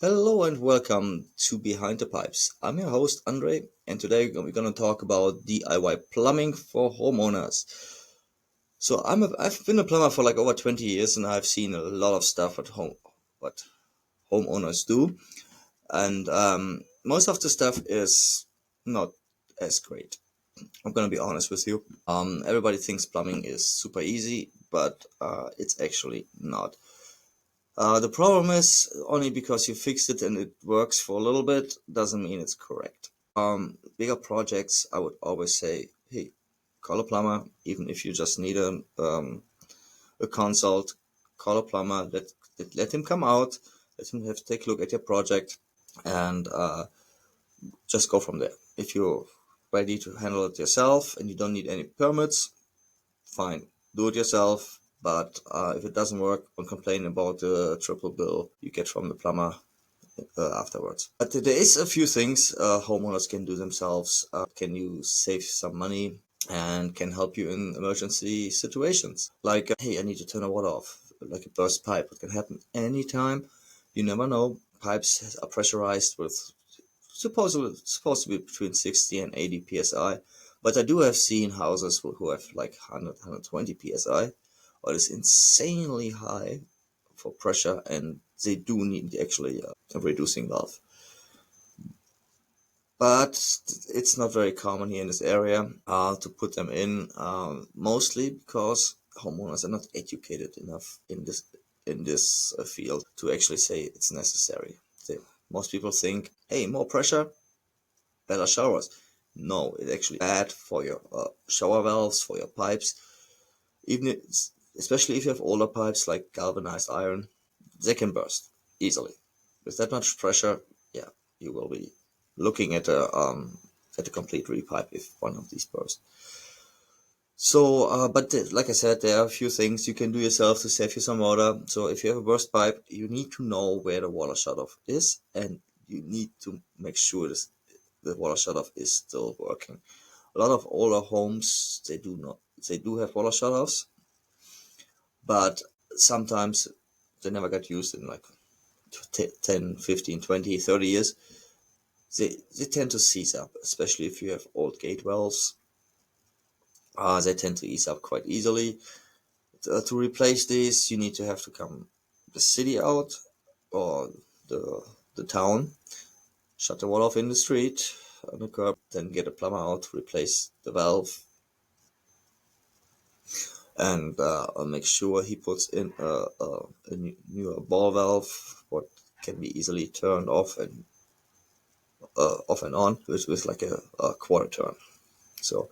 Hello and welcome to Behind the Pipes. I'm your host Andre, and today we're going to talk about DIY plumbing for homeowners. I've been a plumber for like over 20 years, and I've seen a lot of stuff what homeowners do, and most of the stuff is not as great. I'm going to be honest with you. Everybody thinks plumbing is super easy, but it's actually not. The problem is only because you fixed it and it works for a little bit doesn't mean it's correct. Bigger projects, I would always say, hey, call a plumber, even if you just need a consult. Call a plumber, let him come out, let him take a look at your project, and just go from there. If you're ready to handle it yourself and you don't need any permits, fine, do it yourself. But if it doesn't work, don't complain about the triple bill you get from the plumber afterwards. But there is a few things homeowners can do themselves. Can you save some money and can help you in emergency situations? Like, hey, I need to turn the water off, like a burst pipe. It can happen anytime. You never know. Pipes are pressurized with supposed to be between 60 and 80 psi. But I do have seen houses who have like 100, 120 psi, what is insanely high for pressure, and they do need actually a reducing valve. But it's not very common here in this area to put them in, mostly because homeowners are not educated enough in this field to actually say it's necessary. Most people think, hey, more pressure, better showers. No, it's actually bad for your shower valves, for your pipes. Especially if you have older pipes like galvanized iron, they can burst easily. With that much pressure, yeah, you will be looking at a complete repipe if one of these bursts. So, like I said, there are a few things you can do yourself to save you some water. So if you have a burst pipe, you need to know where the water shutoff is, and you need to make sure the water shutoff is still working. A lot of older homes, they do have water shutoffs, but sometimes they never got used in like 10, 15, 20, 30 years. They tend to seize up, especially if you have old gate valves. They tend to ease up quite easily. To replace these, you need to have to come the city out or the town, shut the water off in the street on the curb, then get a plumber out to replace the valve, and make sure he puts in a new ball valve, what can be easily turned off and on with like a quarter turn. So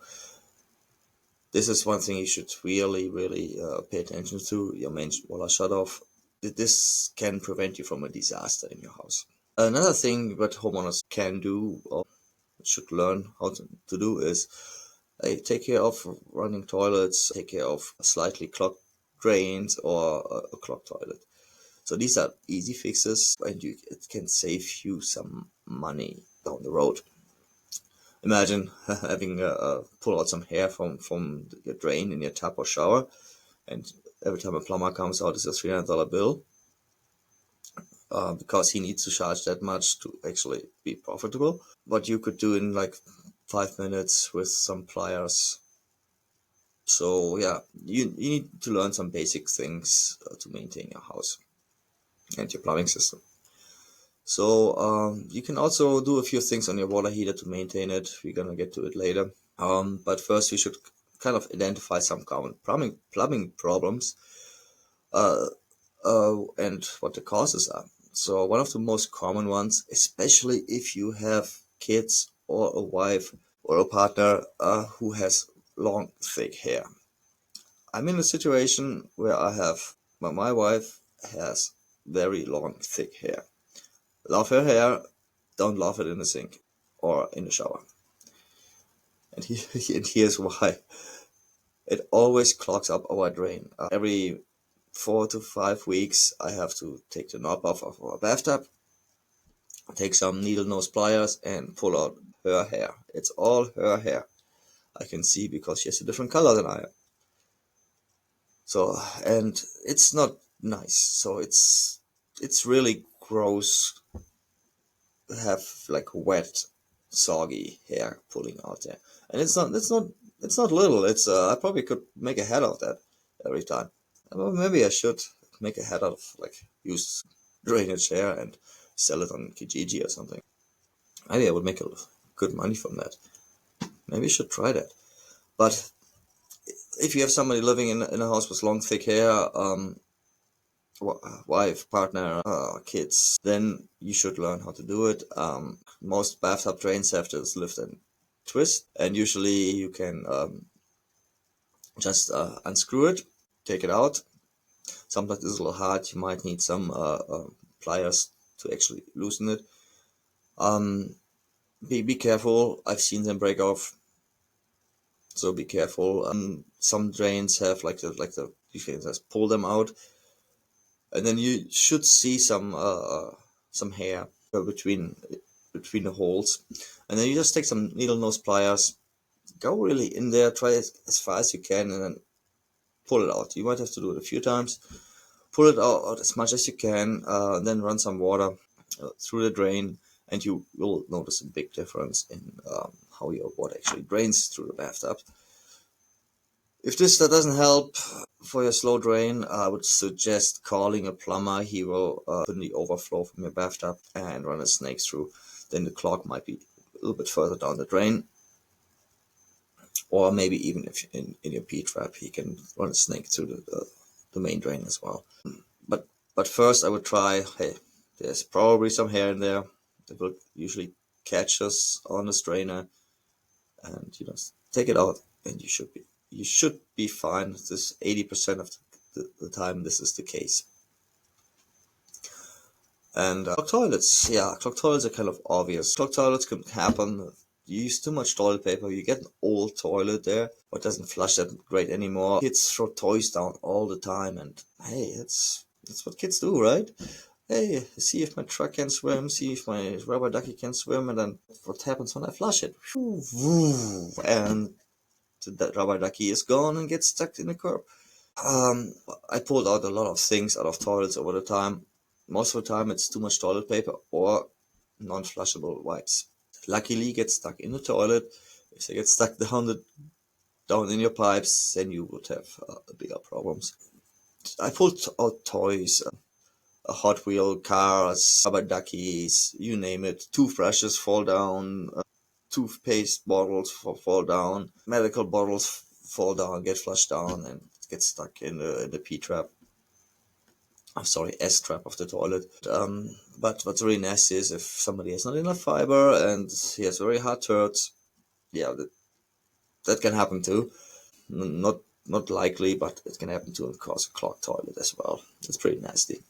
this is one thing you should really pay attention to, your main water shutoff. This can prevent you from a disaster in your house. Another thing that homeowners can do or should learn how to do is take care of running toilets, take care of slightly clogged drains or a clogged toilet. So these are easy fixes, and it can save you some money down the road. Imagine having pull out some hair from your drain in your tub or shower, and every time a plumber comes out, it's a $300 bill, because he needs to charge that much to actually be profitable. What you could do in like 5 minutes with some pliers. So yeah, you need to learn some basic things to maintain your house and your plumbing system. So you can also do a few things on your water heater to maintain it. We're gonna get to it later. But first we should kind of identify some common plumbing problems and what the causes are. So one of the most common ones, especially if you have kids or a wife or a partner who has long, thick hair. I'm in a situation where my wife has very long, thick hair. Love her hair, don't love it in the sink or in the shower. And, and here's why. It always clogs up our drain. Every 4 to 5 weeks, I have to take the knob off of our bathtub, take some needle nose pliers, and pull out her hair. It's all her hair. I can see because she has a different color than I am. So, and it's not nice. So it's really gross, have like wet, soggy hair pulling out there, and it's not little. It's I probably could make a hat of that every time. Well, maybe I should make a hat out of like used drainage hair and sell it on Kijiji or something. Maybe I would make a good money from that. Maybe I should try that. But if you have somebody living in a house with long, thick hair, wife, partner, kids, then you should learn how to do it. Most bathtub drains have this lift and twist, and usually you can just unscrew it, take it out. Sometimes it's a little hard. You might need some pliers to actually loosen it. Be careful. I've seen them break off, so be careful. Some drains have you can just pull them out, and then you should see some hair between the holes, and then you just take some needle nose pliers, go really in there, try as far as you can, and then pull it out. You might have to do it a few times. Pull it out as much as you can, then run some water through the drain, and you will notice a big difference in how your water actually drains through the bathtub. If this doesn't help for your slow drain, I would suggest calling a plumber. He will open the overflow from your bathtub and run a snake through. Then the clog might be a little bit further down the drain. Or maybe even if in your P-trap, he can run a snake through the main drain as well. But first I would try, hey, there's probably some hair in there that will usually catch us on the strainer, and take it out, and you should be fine. This 80% of the time this is the case. And clogged toilets, yeah, clogged toilets are kind of obvious. Clogged toilets can happen. You use too much toilet paper, you get an old toilet there, or it doesn't flush that great anymore. Kids throw toys down all the time, and hey, that's what kids do, right? Hey, see if my truck can swim, see if my rubber ducky can swim, and then what happens when I flush it? And that rubber ducky is gone and gets stuck in the curb. I pulled out a lot of things out of toilets over the time. Most of the time it's too much toilet paper or non-flushable wipes. Luckily get stuck in the toilet. If they get stuck down in your pipes, then you would have bigger problems. I pulled out toys, Hot Wheel cars, rubber duckies, you name it. Toothbrushes fall down, toothpaste bottles fall down, medical bottles fall down, get flushed down, and get stuck in the P-trap. I'm sorry, S-trap of the toilet. But what's really nasty is if somebody has not enough fiber and he has very hard turds. Yeah, that can happen too. Not likely, but it can happen too and cause a clogged toilet as well. It's pretty nasty.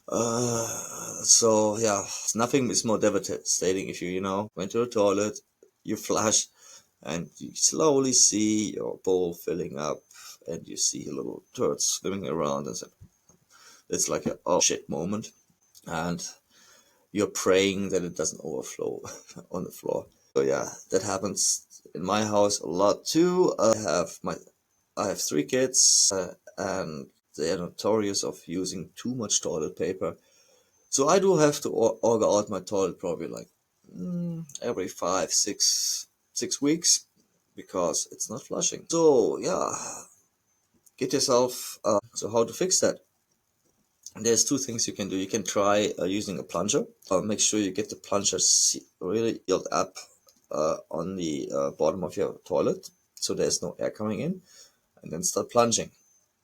So yeah, nothing is more devastating if you went to the toilet, you flush, and you slowly see your bowl filling up, and you see a little turd swimming around, and it's like a oh shit moment, and you're praying that it doesn't overflow on the floor. So yeah, that happens in my house a lot too. I have 3 kids, and they are notorious of using too much toilet paper. So I do have to auger out my toilet probably like every 6 weeks because it's not flushing. So yeah, get yourself. So how to fix that? There's 2 things you can do. You can try using a plunger. Make sure you get the plunger really sealed up on the bottom of your toilet, so there's no air coming in, and then start plunging.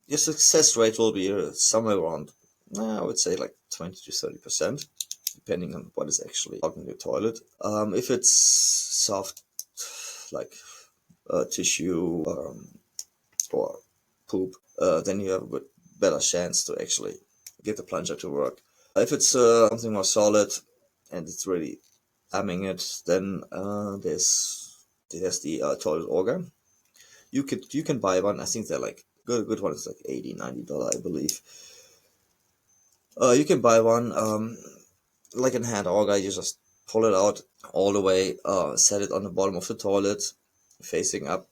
Your success rate will be somewhere around, I would say like 20 to 30%, depending on what is actually clogging your toilet. If it's soft, like tissue or poop, then you have a better chance to actually get the plunger to work. If it's something more solid and it's really hamming it, then there's the toilet auger. You can buy one. I think they're like good one is like $80-$90, I believe. You can buy one like a hand auger. You just pull it out all the way, set it on the bottom of the toilet, facing up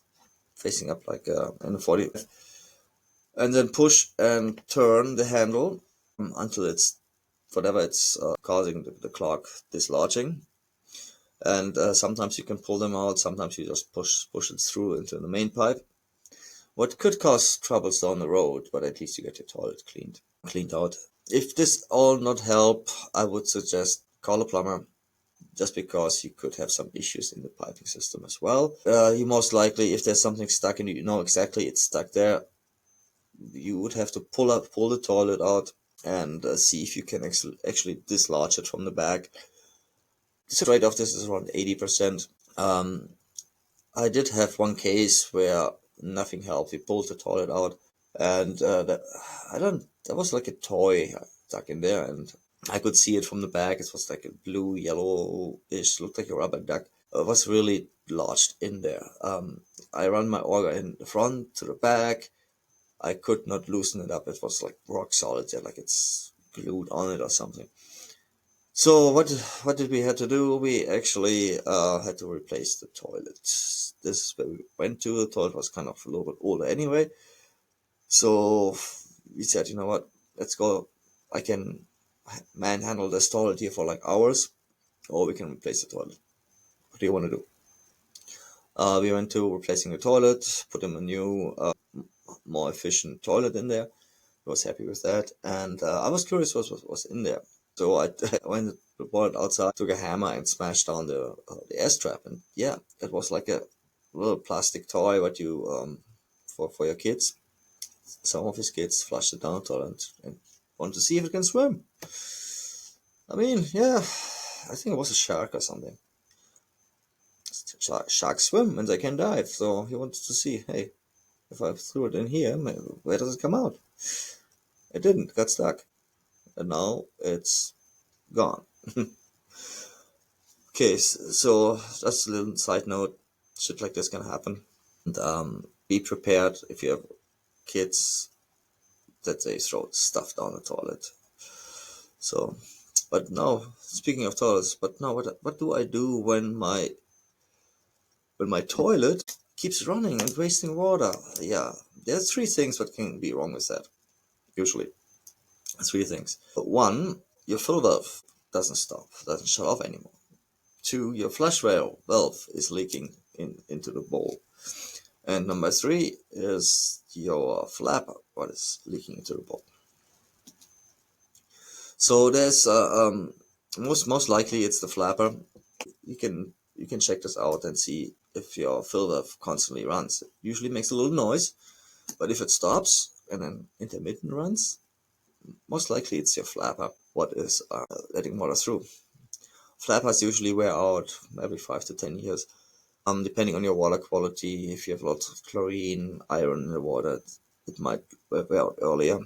like in a 40, and then push and turn the handle until it's whatever it's causing the clog dislodging. And sometimes you can pull them out, sometimes you just push it through into the main pipe. What could cause troubles down the road, but at least you get your toilet cleaned out. If this all not help, I would suggest call a plumber, just because you could have some issues in the piping system as well. You most likely, if there's something stuck and you know exactly it's stuck there, you would have to pull the toilet out and see if you can actually dislodge it from the back. The rate of this is around 80%. Um, I did have one case where nothing helped. We pulled the toilet out, and that was like a toy stuck in there, and I could see it from the back. It was like a blue, yellowish, looked like a rubber duck. It was really lodged in there. I ran my auger in the front to the back. I could not loosen it up. It was like rock solid there, like it's glued on it or something. So what did we have to do? We actually had to replace the toilet. This is where we went to. The toilet was kind of a little bit older anyway. So we said, you know what? Let's go. I can manhandle this toilet here for like hours, or we can replace the toilet. What do you want to do? We went to replacing the toilet, put in a new, more efficient toilet in there. I was happy with that, and I was curious what was in there. So I went and brought it outside, took a hammer and smashed down the air strap, and yeah, it was like a little plastic toy what you for your kids. Some of his kids flushed it down the toilet and wanted to see if it can swim. I mean, yeah, I think it was a shark or something. Sharks swim and they can dive, so he wanted to see, hey, if I threw it in here, where does it come out? It didn't, got stuck, and now it's gone. Okay, so just a little side note, shit like this can happen. And be prepared if you have kids that they throw stuff down the toilet. So, but now, speaking of toilets, but now what do I do when my toilet keeps running and wasting water? Yeah, there's three things that can be wrong with that. Usually, three things. One, your fill valve doesn't shut off anymore. Two, your flush valve is leaking into the bowl. And number three is your flapper, what is leaking into the bowl. So there's most likely it's the flapper. You can check this out and see if your fill valve constantly runs. It usually makes a little noise, but if it stops and then intermittent runs, most likely it's your flapper what is letting water through. Flappers usually wear out every 5 to 10 years. Depending on your water quality, if you have lots of chlorine, iron in the water, it might wear out earlier.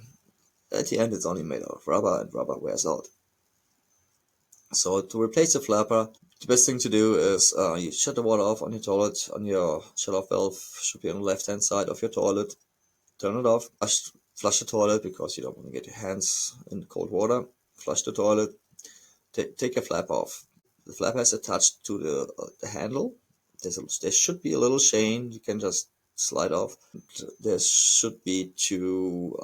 At the end, it's only made out of rubber, and rubber wears out. So to replace the flapper, the best thing to do is you shut the water off on your toilet. On your shut-off valve should be on the left-hand side of your toilet. Turn it off. Flush the toilet because you don't want to get your hands in cold water. Flush the toilet. Take your flap off. The flapper is attached to the handle. There should be a little chain you can just slide off. There should be two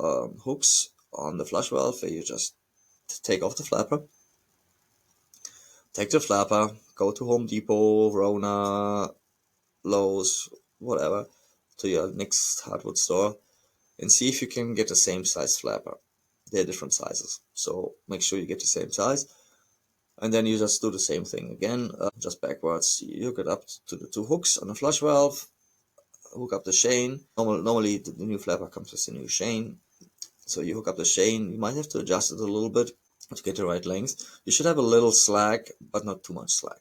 hooks on the flush valve where you just take off the flapper. Take the flapper, go to Home Depot, Rona, Lowe's, whatever, to your next hardwood store, and see if you can get the same size flapper. They're different sizes, so make sure you get the same size. And then you just do the same thing again, just backwards. You hook it up to the two hooks on the flush valve, hook up the chain. Normally the new flapper comes with a new chain. So you hook up the chain. You might have to adjust it a little bit to get the right length. You should have a little slack, but not too much slack.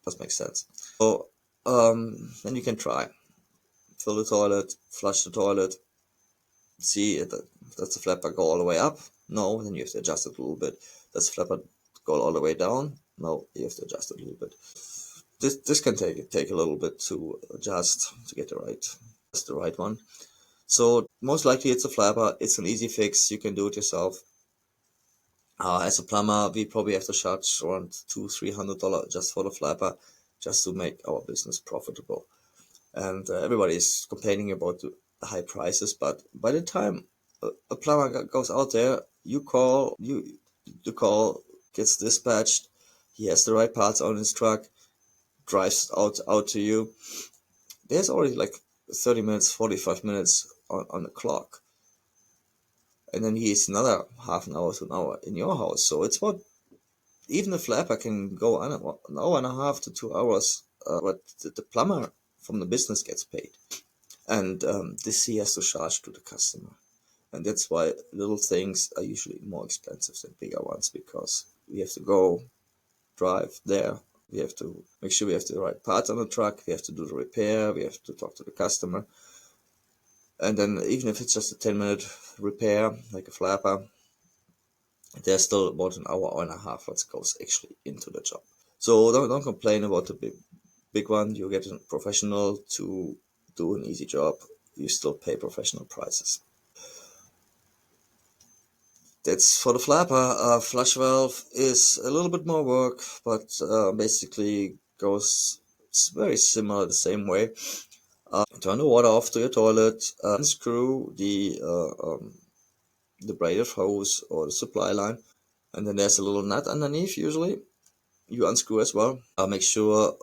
Does make sense. So then you can try. Fill the toilet, flush the toilet. See, does the flapper go all the way up? No, then you have to adjust it a little bit. Does the flapper go all the way down? No, you have to adjust it a little bit. This can take a little bit to adjust to get the right one. So most likely it's a flapper. It's an easy fix. You can do it yourself. As a plumber, we probably have to charge around $200-300 just for the flapper, just to make our business profitable. And everybody is complaining about the high prices, but by the time a plumber goes out there, you the call, gets dispatched, he has the right parts on his truck, drives out to you. There's already like 30 minutes, 45 minutes on the clock. And then he's another half an hour to an hour in your house. So it's what even the flapper can go on an hour and a half to 2 hours, but the plumber from the business gets paid. And this he has to charge to the customer. And that's why little things are usually more expensive than bigger ones, because we have to go drive there. We have to make sure we have the right parts on the truck. We have to do the repair. We have to talk to the customer. And then even if it's just a 10-minute repair, like a flapper, there's still about an hour and a half what goes actually into the job. So don't complain about the big one. You get a professional to do an easy job. You still pay professional prices. That's for the flapper. Flush valve is a little bit more work, but basically goes very similar the same way. Turn the water off to your toilet, unscrew the braided hose or the supply line, and then there's a little nut underneath. Usually, you unscrew as well. Make sure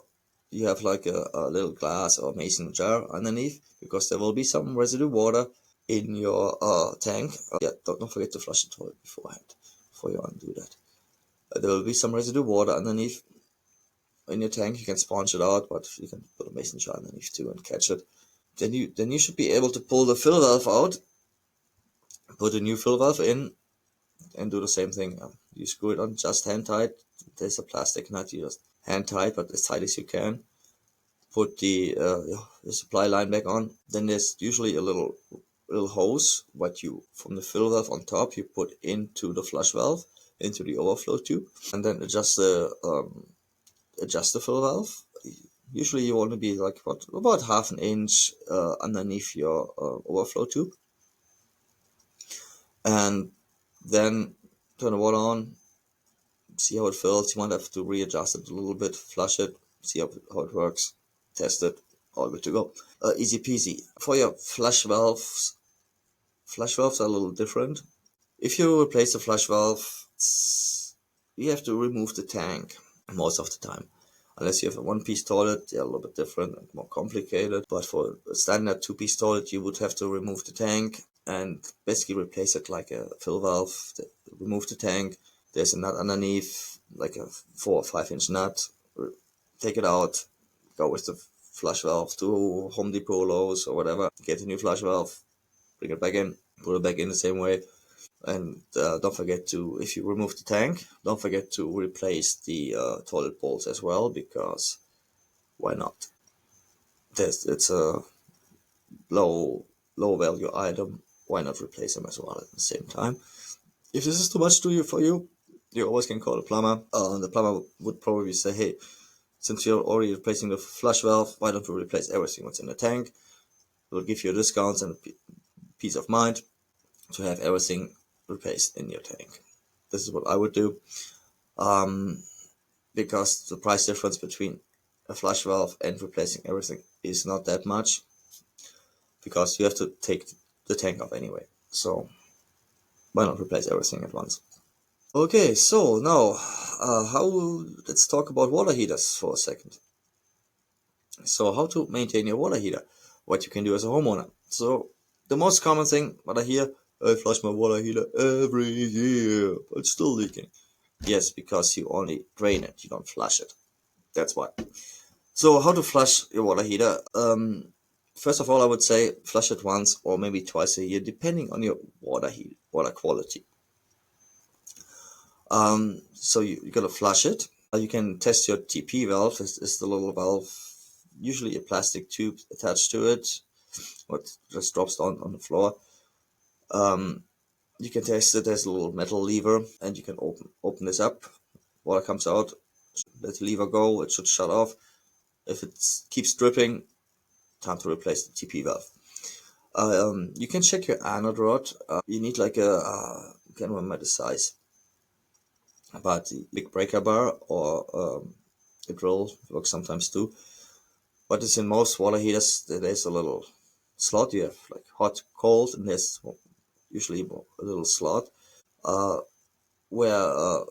you have like a little glass or mason jar underneath, because there will be some residue water in your tank. Yeah, don't forget to flush the toilet beforehand before you undo that. There will be some residue water underneath in your tank. You can sponge it out, but you can put a mason jar underneath too and catch it. Then you should be able to pull the fill valve out, put a new fill valve in, and do the same thing. You screw it on just hand tight. There's a plastic nut, you just hand tight, but as tight as you can. Put the supply line back on. Then there's usually a little hose what you from the fill valve on top you put into the flush valve, into the overflow tube, and then adjust the fill valve. Usually you want to be like about half an inch underneath your overflow tube, and then turn the water on, see how it fills. You might have to readjust it a little bit, flush it, see how it works, test it, all good to go. Easy peasy. For your flush valves are a little different. If you replace the flush valve, you have to remove the tank most of the time. Unless you have a one-piece toilet, they're a little bit different and more complicated. But for a standard two-piece toilet, you would have to remove the tank and basically replace it like a fill valve. Remove the tank. There's a nut underneath, like a 4 or 5 inch nut. Take it out. Go with the flush valve to Home Depot, Lowe's, or whatever. Get a new flush valve. Bring it back in. Put it back in the same way. And don't forget to, if you remove the tank, don't forget to replace the toilet bowls as well, because why not? It's a low value item. Why not replace them as well at the same time? If this is too much for you, you always can call a plumber. The plumber would probably say, hey, since you're already replacing the flush valve, why don't we replace everything that's in the tank? We'll give you a discount and a peace of mind to have everything replaced in your tank. This is what I would do, because the price difference between a flush valve and replacing everything is not that much, because you have to take the tank off anyway. So why not replace everything at once? Okay, so now let's talk about water heaters for a second. So how to maintain your water heater, what you can do as a homeowner. So the most common thing what I hear, I flush my water heater every year, but it's still leaking. Yes, because you only drain it, you don't flush it. That's why. So how to flush your water heater? First of all, I would say flush it once or maybe twice a year, depending on your water quality. So you gotta flush it. You can test your TP valve. Is the little valve, usually a plastic tube attached to it, what just drops down on the floor. You can test it. There's a little metal lever, and you can open this up. Water comes out. Let the lever go. It should shut off. If it keeps dripping, time to replace the TP valve. You can check your anode rod. You need like I can't remember the size, but the big breaker bar or a drill works sometimes too. But it's in most water heaters. There's a little slot. You have like hot, cold, and there's usually a little slot. where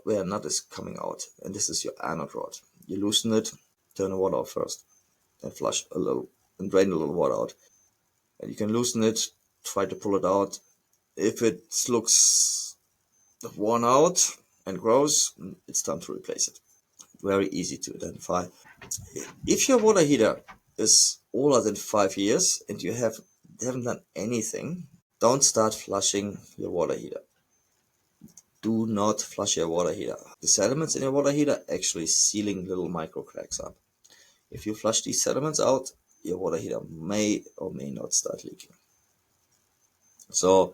a nut is coming out, and this is your anode rod. You loosen it, turn the water off first, and flush a little, and drain a little water out. And you can loosen it, try to pull it out. If it looks worn out and gross, it's time to replace it. Very easy to identify. If your water heater is older than 5 years and you haven't done anything, don't start flushing your water heater. Do not flush your water heater. The sediments in your water heater actually sealing little micro cracks up. If you flush these sediments out, your water heater may or may not start leaking. So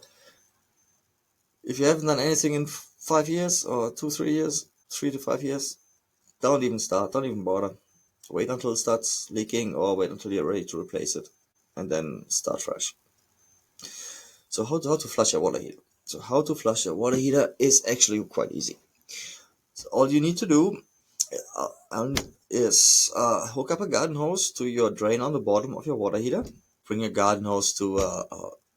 if you haven't done anything in 5 years or 2, 3 years, 3 to 5 years, don't even start, don't even bother. Wait until it starts leaking or wait until you're ready to replace it and then start fresh. So how to flush your water heater? So how to flush your water heater is actually quite easy. So all you need to do is hook up a garden hose to your drain on the bottom of your water heater. Bring your garden hose to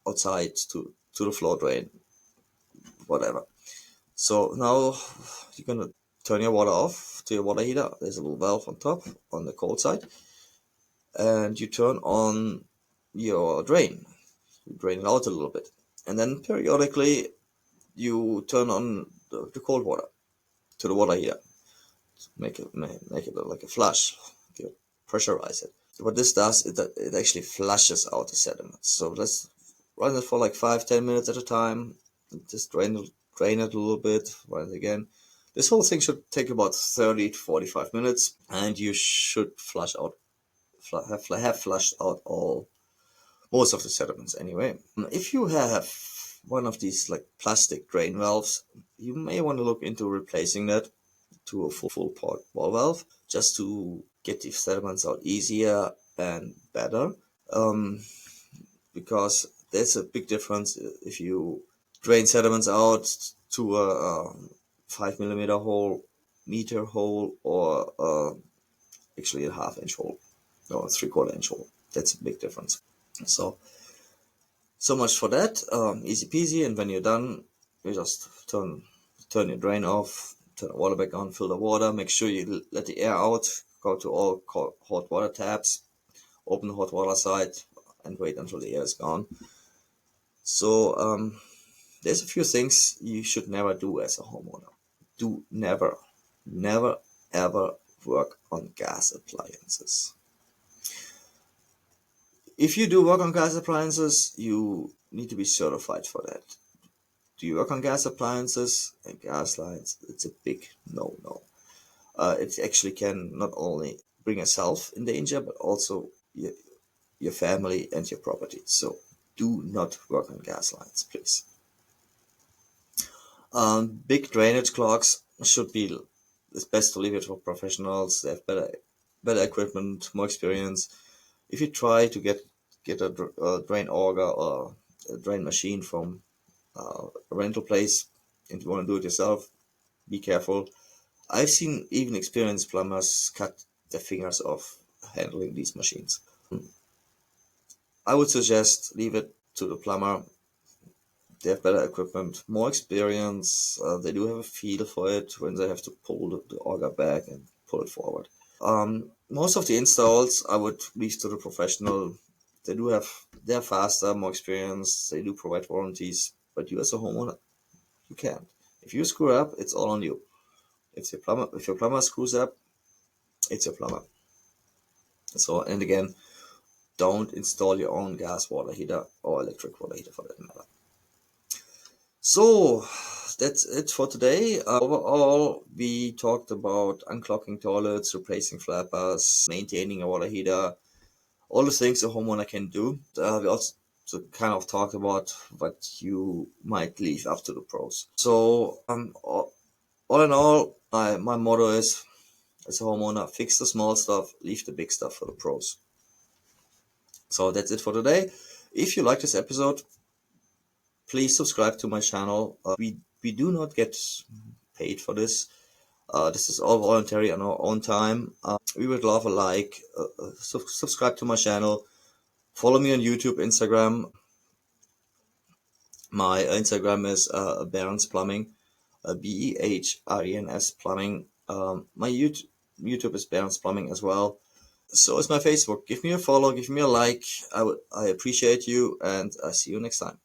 outside to the floor drain, whatever. So now you're gonna turn your water off to your water heater. There's a little valve on top on the cold side, and you turn on your drain. You drain it out a little bit, and then periodically you turn on the cold water to the water heater. Make it like a flush. You pressurize it. What this does is that it actually flushes out the sediments. So let's run it for like 5-10 minutes at a time. Just drain it a little bit. Run it again. This whole thing should take about 30 to 45 minutes, and you should have flushed out most of the sediments anyway. If you have one of these like plastic drain valves, you may want to look into replacing that to a full port ball valve just to get the sediments out easier and better. Because there's a big difference if you drain sediments out to a 5 millimeter hole, meter hole, or actually a half-inch hole or 3/4 inch hole. That's a big difference. So much for that. Easy peasy. And when you're done, you just turn your drain off, turn the water back on, fill the water, make sure you let the air out, go to all hot water taps, open the hot water side, and wait until the air is gone. So there's a few things you should never do as a homeowner. Do never, ever work on gas appliances. If you do work on gas appliances, you need to be certified for that. Do you work on gas appliances and gas lines? It's a big no-no. It actually can not only bring yourself in danger, but also your family and your property. So do not work on gas lines, please. Big drainage clogs should be, it's best to leave it for professionals. They have better equipment, more experience. If you try to get a drain auger or a drain machine from a rental place and you want to do it yourself, be careful. I've seen even experienced plumbers cut their fingers off handling these machines. I would suggest leave it to the plumber. They have better equipment, more experience. They do have a feel for it when they have to pull the auger back and pull it forward. Most of the installs I would leave to the professional. They're faster, more experienced. They do provide warranties, but you as a homeowner, you can't. If you screw up, it's all on you. If your plumber screws up, it's your plumber. So, and again, don't install your own gas water heater or electric water heater for that matter. So that's it for today. Overall, we talked about unclogging toilets, replacing flappers, maintaining a water heater, all the things a homeowner can do. We also kind of talked about what you might leave up to the pros. So all in all, my motto is, as a homeowner, fix the small stuff, leave the big stuff for the pros. So that's it for today. If you like this episode, please subscribe to my channel. We do not get paid for this. This is all voluntary on our own time. We would love a like. Subscribe to my channel. Follow me on YouTube, Instagram. My Instagram is Baron's Plumbing. Behrens Plumbing. My YouTube is Behrens Plumbing as well. So is my Facebook. Give me a follow, give me a like. I appreciate you, and I see you next time.